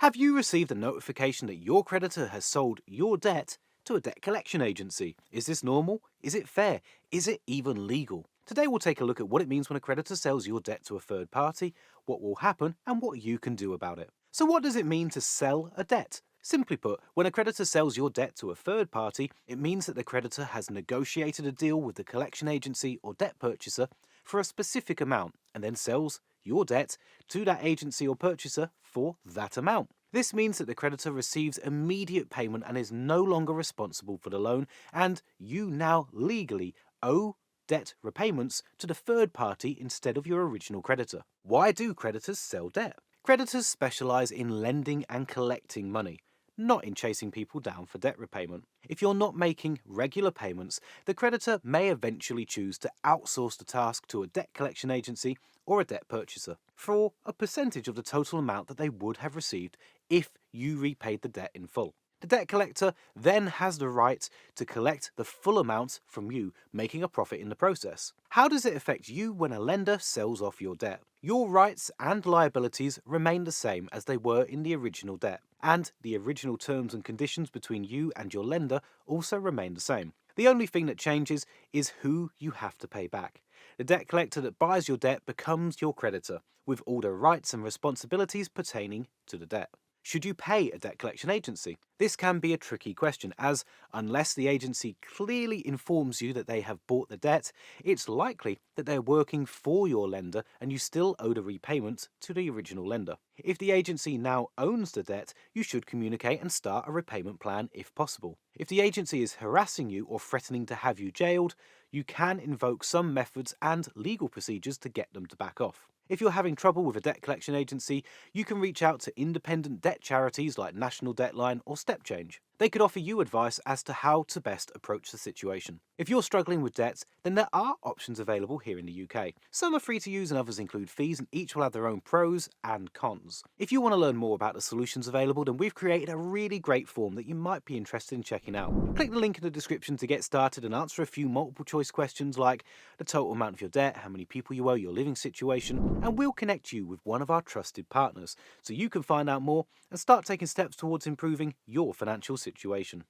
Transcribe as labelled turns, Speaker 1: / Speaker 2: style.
Speaker 1: Have you received a notification that your creditor has sold your debt to a debt collection agency? Is this normal? Is it fair? Is it even legal? Today we'll take a look at what it means when a creditor sells your debt to a third party, what will happen, and what you can do about it. So what does it mean to sell a debt? Simply put, when a creditor sells your debt to a third party, it means that the creditor has negotiated a deal with the collection agency or debt purchaser for a specific amount and then sells your debt to that agency or purchaser for that amount. This means that the creditor receives immediate payment and is no longer responsible for the loan, and you now legally owe debt repayments to the third party instead of your original creditor. Why do creditors sell debt? Creditors specialize in lending and collecting money, not in chasing people down for debt repayment. If you're not making regular payments, the creditor may eventually choose to outsource the task to a debt collection agency or a debt purchaser for a percentage of the total amount that they would have received if you repaid the debt in full. The debt collector then has the right to collect the full amount from you, making a profit in the process. How does it affect you when a lender sells off your debt? Your rights and liabilities remain the same as they were in the original debt, and the original terms and conditions between you and your lender also remain the same. The only thing that changes is who you have to pay back. The debt collector that buys your debt becomes your creditor, with all the rights and responsibilities pertaining to the debt. Should you pay a debt collection agency? This can be a tricky question, as unless the agency clearly informs you that they have bought the debt, it's likely that they're working for your lender and you still owe the repayment to the original lender. If the agency now owns the debt, you should communicate and start a repayment plan if possible. If the agency is harassing you or threatening to have you jailed, you can invoke some methods and legal procedures to get them to back off. If you're having trouble with a debt collection agency, you can reach out to independent debt charities like National Debtline or Step Change. They could offer you advice as to how to best approach the situation. If you're struggling with debts, then there are options available here in the UK. Some are free to use and others include fees, and each will have their own pros and cons. If you want to learn more about the solutions available, then we've created a really great form that you might be interested in checking out. Click the link in the description to get started and answer a few multiple choice questions like the total amount of your debt, how many people you owe, your living situation, and we'll connect you with one of our trusted partners so you can find out more and start taking steps towards improving your financial situation.